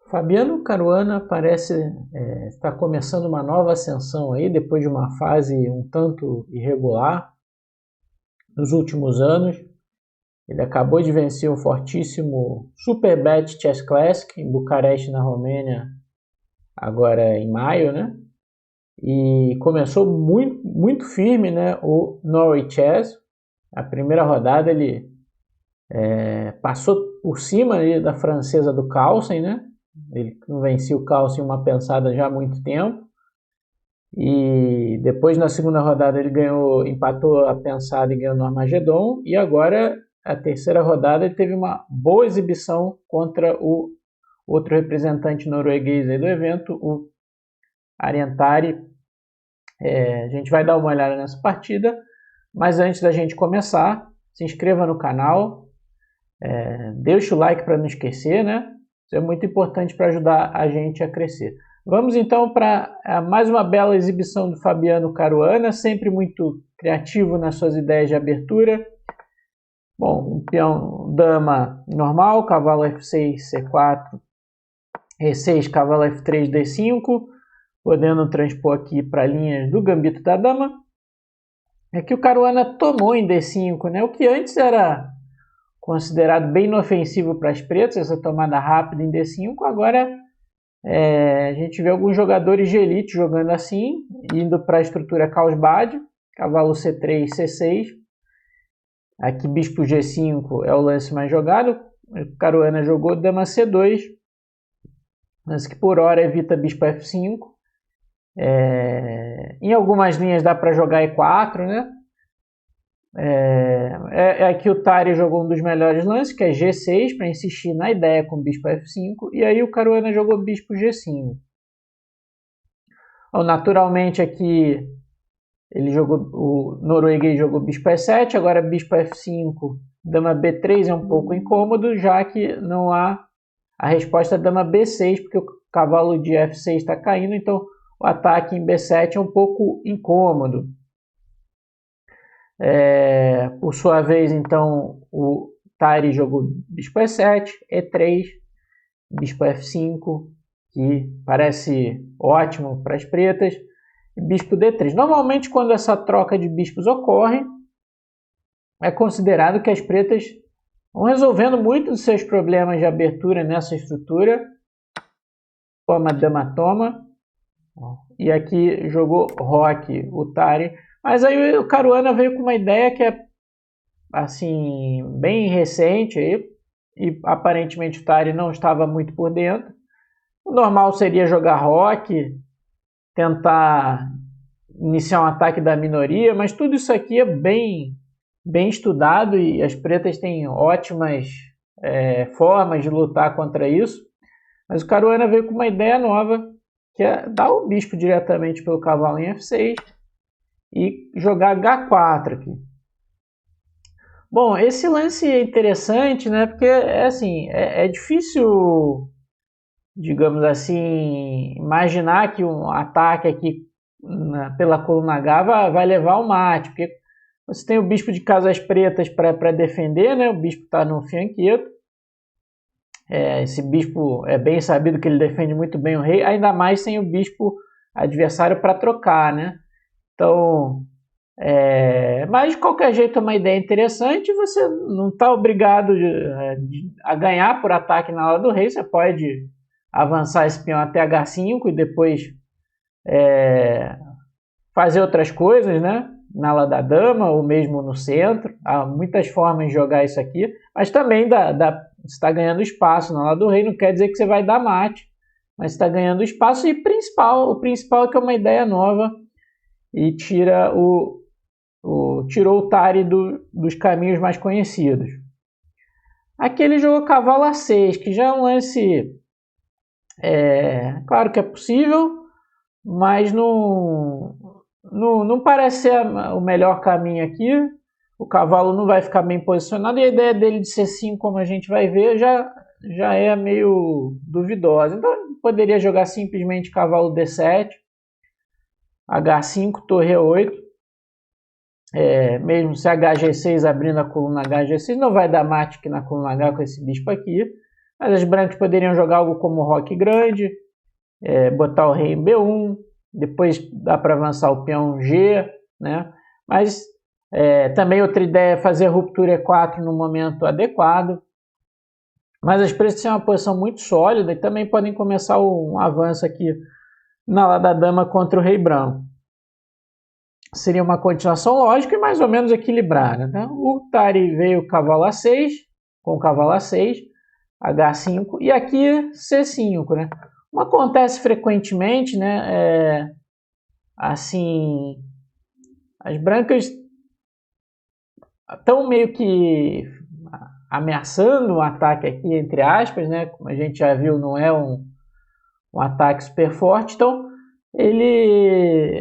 Fabiano Caruana parece estar começando uma nova ascensão aí, depois de uma fase um tanto irregular nos últimos anos. Ele acabou de vencer o fortíssimo Superbet Chess Classic em Bucareste, na Romênia, agora em maio, né? E começou muito firme, né? O Norway Chess. A primeira rodada ele passou por cima ali da francesa do Carlsen, né? Ele não vencia o Carlsen uma pensada já há muito tempo. E depois, na segunda rodada, ele empatou a pensada e ganhou no Armagedon. E agora, a terceira rodada, ele teve uma boa exibição contra o outro representante norueguês aí do evento, o Ariantari. A gente vai dar uma olhada nessa partida, mas antes da gente começar, se inscreva no canal, deixe o like para não esquecer, né? Isso é muito importante para ajudar a gente a crescer. Vamos então para mais uma bela exibição do Fabiano Caruana, sempre muito criativo nas suas ideias de abertura. Bom, um peão dama normal, cavalo F6, C4, E6, cavalo F3, D5, podendo transpor aqui para linhas do gambito da dama. Aqui o Caruana tomou em D5, né? O que antes era considerado bem inofensivo para as pretas, essa tomada rápida em D5, agora a gente vê alguns jogadores de elite jogando assim, indo para a estrutura Carlsbad, cavalo C3, C6, aqui bispo G5 é o lance mais jogado, o Caruana jogou dama C2, lance que por hora evita bispo F5, em algumas linhas dá para jogar E4, né? Aqui o Tari jogou um dos melhores lances, que é G6, para insistir na ideia com bispo F5, e aí o Caruana jogou bispo G5. Bom, naturalmente aqui o norueguês jogou bispo E7, agora bispo F5, dama B3 é um pouco incômodo, já que não há a resposta dama B6, porque o cavalo de F6 está caindo, então o ataque em B7 é um pouco incômodo. Por sua vez, então, o Tari jogou bispo E7, E3, bispo F5, que parece ótimo para as pretas, e bispo D3. Normalmente, quando essa troca de bispos ocorre, é considerado que as pretas vão resolvendo muito dos seus problemas de abertura nessa estrutura. Toma, dama, toma. E aqui jogou roque o Tari. Mas aí o Caruana veio com uma ideia que é assim, bem recente aí, e aparentemente o Tari não estava muito por dentro. O normal seria jogar roque, tentar iniciar um ataque da minoria, mas tudo isso aqui é bem estudado e as pretas têm ótimas formas de lutar contra isso. Mas o Caruana veio com uma ideia nova, que é dar o bispo diretamente pelo cavalo em F6 e jogar H4 aqui. Bom, esse lance é interessante, né? Porque é difícil, digamos assim, imaginar que um ataque aqui pela coluna H vai levar ao mate, porque você tem o bispo de casas pretas para defender, né? O bispo está no fianqueto. Esse bispo é bem sabido que ele defende muito bem o rei, ainda mais sem o bispo adversário para trocar, né? Então, mas de qualquer jeito é uma ideia interessante, você não está obrigado a ganhar por ataque na ala do rei, você pode avançar esse peão até H5 e depois fazer outras coisas, né? Na ala da dama ou mesmo no centro, há muitas formas de jogar isso aqui, mas também você está ganhando espaço na ala do rei, não quer dizer que você vai dar mate, mas está ganhando espaço e o principal é que é uma ideia nova e tirou o Tari dos caminhos mais conhecidos. Aqui ele jogou cavalo A6, que já é um lance, claro que é possível, mas não parece ser o melhor caminho aqui. O cavalo não vai ficar bem posicionado e a ideia dele de C5, como a gente vai ver, já é meio duvidosa. Então ele poderia jogar simplesmente cavalo D7, H5, torre E8, mesmo se HG6 abrindo a coluna HG6, não vai dar mate aqui na coluna H com esse bispo aqui, Mas as brancas poderiam jogar algo como roque grande, botar o rei em B1, depois dá para avançar o peão G, né? Mas também outra ideia é fazer a ruptura E4 no momento adequado. Mas as pretas têm uma posição muito sólida e também podem começar um avanço aqui na ala da dama contra o rei branco. Seria uma continuação lógica e mais ou menos equilibrada, né? O Tari veio cavalo A6, com o cavalo A6, H5 e aqui C5, né? Como acontece frequentemente, né? Assim, as brancas estão meio que ameaçando um ataque aqui, entre aspas, né? Como a gente já viu, não é um ataque super forte, então ele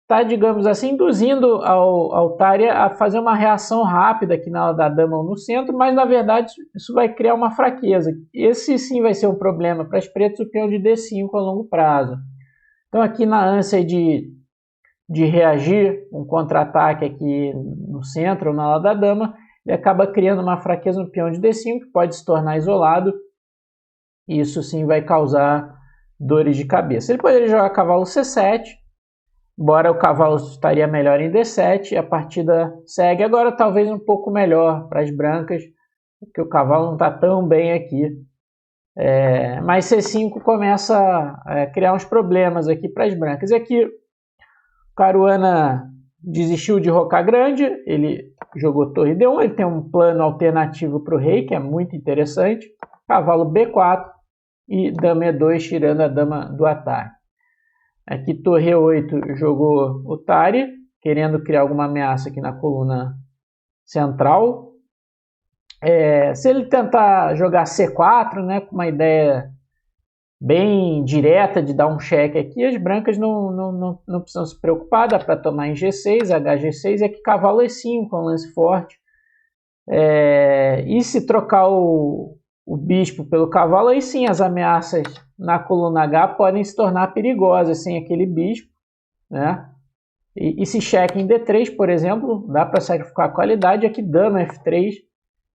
está, digamos assim, induzindo ao Tari a fazer uma reação rápida aqui na ala da dama ou no centro, mas na verdade isso vai criar uma fraqueza. Esse sim vai ser um problema para as pretas, o peão de D5 a longo prazo. Então aqui na ânsia de reagir um contra-ataque aqui no centro ou na ala da dama, ele acaba criando uma fraqueza no peão de D5, que pode se tornar isolado, e isso sim vai causar dores de cabeça. Ele poderia jogar cavalo C7, embora o cavalo estaria melhor em D7, e a partida segue. Agora talvez um pouco melhor para as brancas, porque o cavalo não está tão bem aqui. Mas C5 começa a criar uns problemas aqui para as brancas. E aqui o Caruana desistiu de rocar grande, ele jogou torre D1, ele tem um plano alternativo para o rei, que é muito interessante. Cavalo B4 e dama E2, tirando a dama do ataque. Aqui torre E8 jogou o Tari, querendo criar alguma ameaça aqui na coluna central. Se ele tentar jogar C4, né, com uma ideia bem direta de dar um cheque aqui, as brancas não precisam se preocupar, dá para tomar em G6, HG6, e aqui cavalo E5 é um lance forte. E se trocar o bispo pelo cavalo, aí sim as ameaças na coluna H podem se tornar perigosas sem aquele bispo, né? E se cheque em D3, por exemplo, dá para sacrificar a qualidade, aqui dama F3,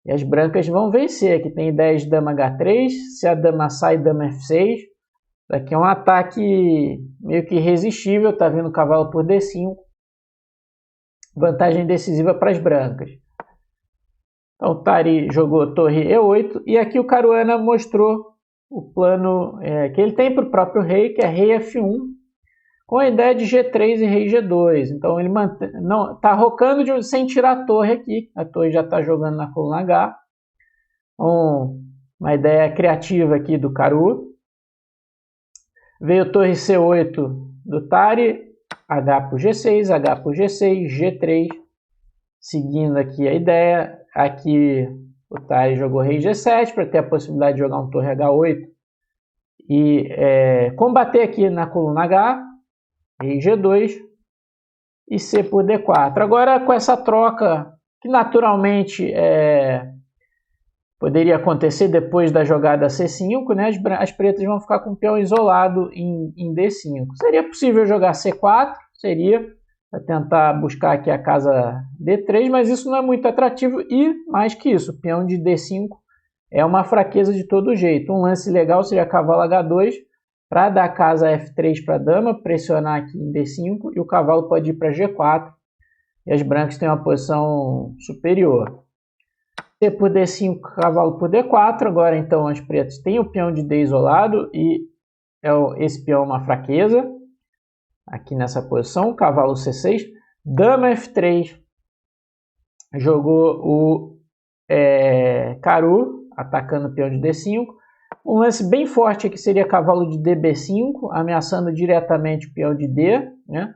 e as brancas vão vencer. Aqui tem ideias de dama H3, se a dama sai, dama F6. Aqui é um ataque meio que irresistível, tá vindo o cavalo por D5. Vantagem decisiva para as brancas. Então o Tari jogou torre E8 e aqui o Caruana mostrou o plano que ele tem para o próprio rei, que é rei F1, com a ideia de G3 e rei G2. Então ele está rocando sem tirar a torre aqui. A torre já está jogando na coluna H. Uma ideia criativa aqui do Caru. Veio torre C8 do Tari, H por G6, H por G6, G3. Seguindo aqui a ideia, aqui o Tari jogou rei G7 para ter a possibilidade de jogar um torre H8 e combater aqui na coluna H, rei G2 e C por D4. Agora com essa troca que naturalmente poderia acontecer depois da jogada C5, né? As pretas vão ficar com o peão isolado em D5. Seria possível jogar C4? Seria, para tentar buscar aqui a casa D3, mas isso não é muito atrativo e, mais que isso, o peão de D5 é uma fraqueza de todo jeito. Um lance legal seria cavalo H2 para dar casa F3 para a dama, pressionar aqui em D5 e o cavalo pode ir para G4 e as brancas têm uma posição superior. C por D5, cavalo por D4, agora então as pretas têm o peão de D isolado e esse peão é uma fraqueza. Aqui nessa posição, cavalo C6, dama F3, jogou o Caru, atacando o peão de D5. Um lance bem forte aqui seria cavalo de DB5, ameaçando diretamente o peão de D, né?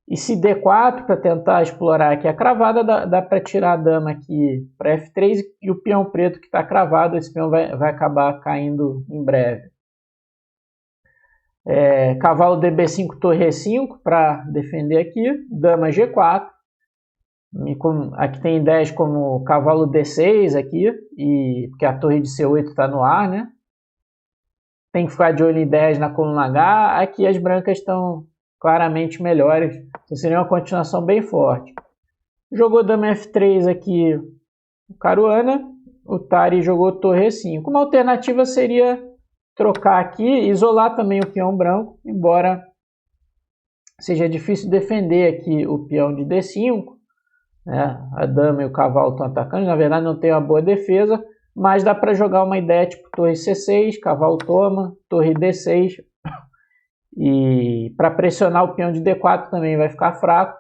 E se D4, para tentar explorar aqui a cravada, dá para tirar a dama aqui para F3 e o peão preto que está cravado, esse peão vai acabar caindo em breve. Cavalo DB5, torre E5 para defender aqui, dama G4. Aqui tem ideias como cavalo D6 aqui, porque a torre de C8 está no ar, né? Tem que ficar de olho em ideias na coluna H. Aqui as brancas estão claramente melhores, então seria uma continuação bem forte. Jogou dama F3 aqui o Caruana, o Tari jogou torre E5. Uma alternativa seria trocar aqui e isolar também o peão branco, embora seja difícil defender aqui o peão de D5, né? A dama e o cavalo estão atacando, na verdade não tem uma boa defesa, mas dá para jogar uma ideia tipo torre C6, cavalo toma, torre D6, e para pressionar o peão de D4 também vai ficar fraco.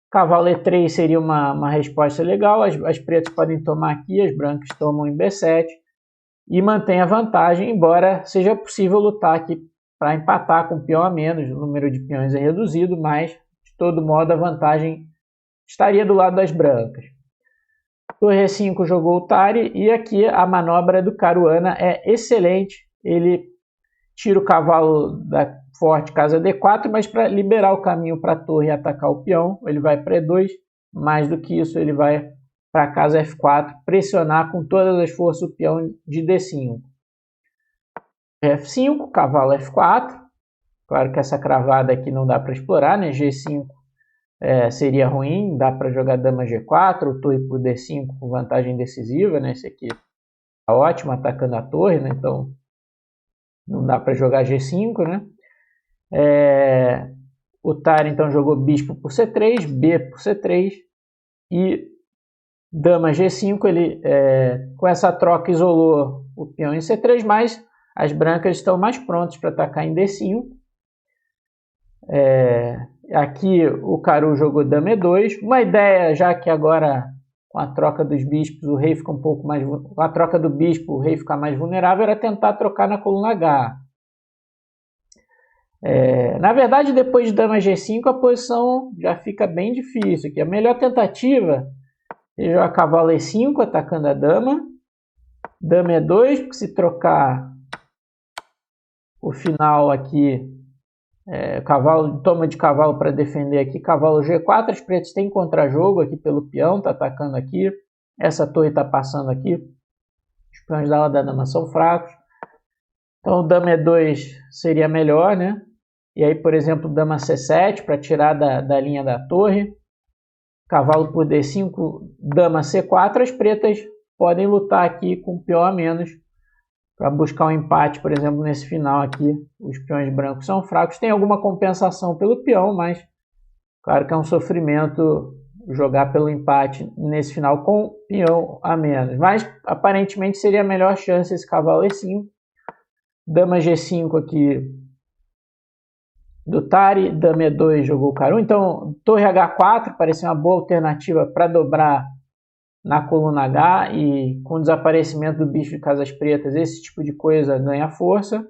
Cavalo E3 seria uma resposta legal, as pretas podem tomar aqui, as brancas tomam em B7 e mantém a vantagem, embora seja possível lutar aqui para empatar com peão a menos, o número de peões é reduzido, mas de todo modo a vantagem estaria do lado das brancas. Torre E5 jogou o Tari e aqui a manobra do Caruana é excelente, ele tira o cavalo da forte casa D4, mas para liberar o caminho para a torre e atacar o peão, ele vai para E2, mais do que isso ele vai para a casa F4, pressionar com todas as forças o peão de D5. F5, cavalo F4, claro que essa cravada aqui não dá para explorar, né? G5 seria ruim, dá para jogar dama G4, ou torre por D5 com vantagem decisiva, né? Esse aqui tá ótimo, atacando a torre, né? Então não dá para jogar G5, né? O Tari então jogou bispo por C3, B por C3 e dama G5, ele com essa troca isolou o peão em C3, mas as brancas estão mais prontas para atacar em D5. Aqui o Caru jogou dama E2, uma ideia, já que agora com a troca dos bispos o rei fica um pouco mais, com a troca do bispo o rei fica mais vulnerável, era tentar trocar na coluna H. Na verdade, depois de dama G5 a posição já fica bem difícil, aqui a melhor tentativa é jogar cavalo E5 atacando a dama, dama E2, porque se trocar o final aqui, cavalo, toma de cavalo para defender aqui, cavalo G4, as pretas têm contra-jogo aqui pelo peão, está atacando aqui, essa torre está passando aqui, os peões da ala da dama são fracos, então dama E2 seria melhor, né? E aí, por exemplo, dama C7 para tirar da linha da torre, cavalo por D5, dama C4, as pretas podem lutar aqui com peão a menos para buscar um empate, por exemplo, nesse final aqui, os peões brancos são fracos, tem alguma compensação pelo peão, mas claro que é um sofrimento jogar pelo empate nesse final com peão a menos, mas aparentemente seria a melhor chance esse cavalo E5, dama G5 aqui do Tari, dama E2 jogou o Caru, então torre H4 parecia uma boa alternativa para dobrar na coluna H e com o desaparecimento do bicho de casas pretas esse tipo de coisa ganha força.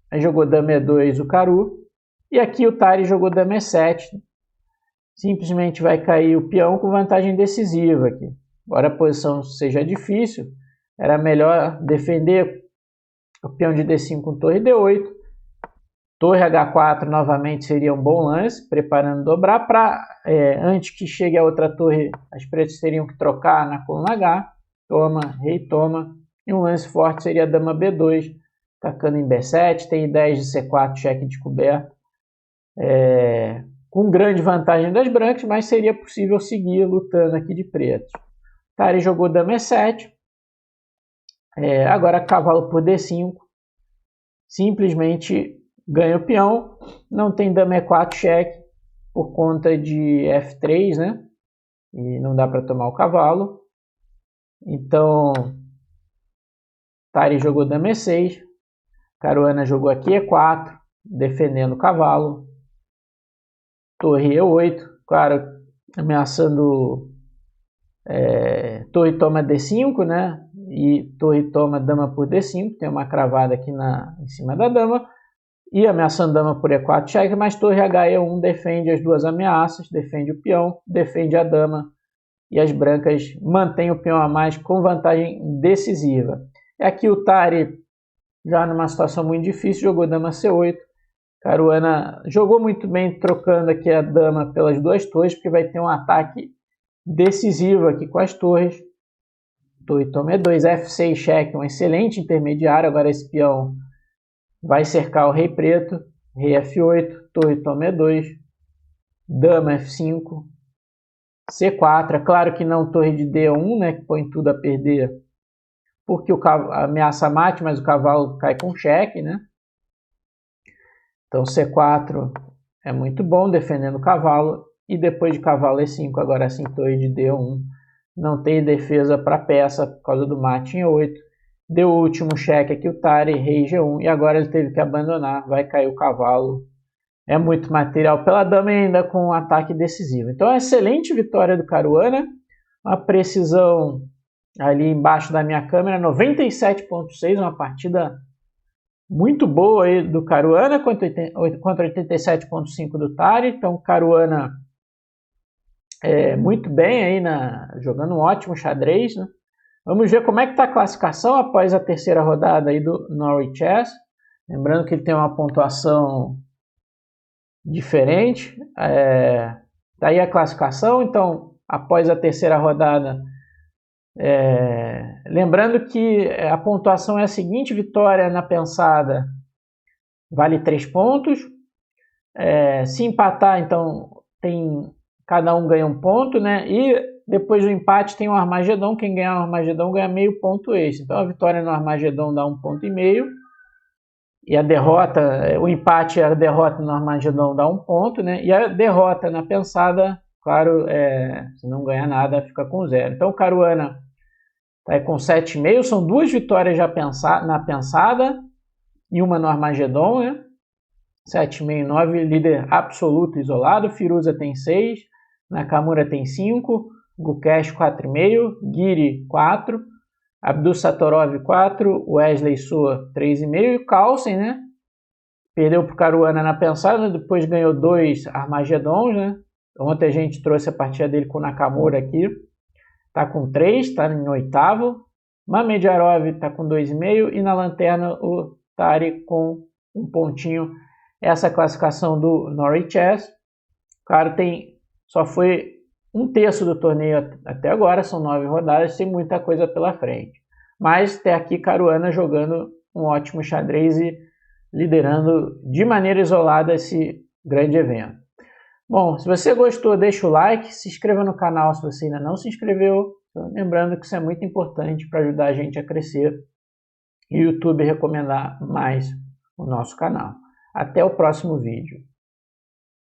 Aí jogou dama E2 o Caru e aqui o Tari jogou dama E7, simplesmente vai cair o peão com vantagem decisiva aqui, embora a posição seja difícil, era melhor defender o peão de D5 com torre D8, torre H4 novamente seria um bom lance, preparando dobrar para, antes que chegue a outra torre, as pretas teriam que trocar na coluna H, toma, rei toma, e um lance forte seria a dama B2, atacando em B7, tem ideias de C4, cheque descoberto, com grande vantagem das brancas, mas seria possível seguir lutando aqui de pretos. Tari jogou dama E7, agora cavalo por D5, simplesmente ganha o peão, não tem dama E4 cheque por conta de F3, né? E não dá para tomar o cavalo. Então, Tari jogou dama E6, Caruana jogou aqui E4, defendendo o cavalo. Torre E8, claro, ameaçando torre toma D5, né? E torre toma dama por D5, tem uma cravada aqui em cima da dama. E ameaçando dama por E4 cheque, mas torre HE1 defende as duas ameaças, defende o peão, defende a dama e as brancas mantêm o peão a mais com vantagem decisiva. Aqui o Tari, já numa situação muito difícil, jogou dama C8. Caruana jogou muito bem trocando aqui a dama pelas duas torres, porque vai ter um ataque decisivo aqui com as torres. Torre toma E2, F6 cheque, um excelente intermediário, agora esse peão vai cercar o rei preto, rei F8, torre toma E2, dama F5, C4, é claro que não torre de D1, né, que põe tudo a perder, porque o cavalo ameaça mate, mas o cavalo cai com cheque, né? Então C4 é muito bom defendendo o cavalo, e depois de cavalo E5, agora sim torre de D1, não tem defesa para peça por causa do mate em 8. Deu o último cheque aqui o Tari, rei G1, e agora ele teve que abandonar, vai cair o cavalo. É muito material pela dama e ainda com um ataque decisivo. Então, excelente vitória do Caruana. Uma precisão ali embaixo da minha câmera, 97.6, uma partida muito boa aí do Caruana contra 87.5 do Tari. Então, Caruana muito bem aí jogando um ótimo xadrez, né? Vamos ver como é que está a classificação após a terceira rodada aí do Norwich Chess. Lembrando que ele tem uma pontuação diferente. Tá aí a classificação. Então, após a terceira rodada, lembrando que a pontuação é a seguinte: vitória na pensada vale 3 pontos. Se empatar, então cada um ganha 1 ponto, né? E depois do empate tem o Armagedon. Quem ganhar o Armagedon ganha meio ponto extra. Então a vitória no Armagedon dá 1,5 ponto. E a derrota, o empate e a derrota no Armagedon dá 1 ponto, né? E a derrota na pensada, claro, se não ganhar nada, fica com 0. Então o Caruana está com 7,5. São 2 vitórias já na pensada e uma no Armagedon, né? 7,5 e 9, líder absoluto isolado. Firuza tem 6, Nakamura tem 5, Gukesh 4,5, Giri 4, Abdusattorov 4, Wesley Sua 3,5 e o Carlsen, né? Perdeu para o Caruana na pensada, depois ganhou 2 Armagedons, né? Ontem a gente trouxe a partida dele com o Nakamura aqui. Tá com 3, tá em 8º. Mamedjarov tá com 2,5 e na lanterna o Tari com 1 pontinho. Essa classificação do Norwich Chess. O cara só foi 1/3 do torneio até agora, são 9 rodadas, tem muita coisa pela frente. Mas até aqui Caruana jogando um ótimo xadrez e liderando de maneira isolada esse grande evento. Bom, se você gostou, deixa o like, se inscreva no canal se você ainda não se inscreveu. Lembrando que isso é muito importante para ajudar a gente a crescer e o YouTube recomendar mais o nosso canal. Até o próximo vídeo.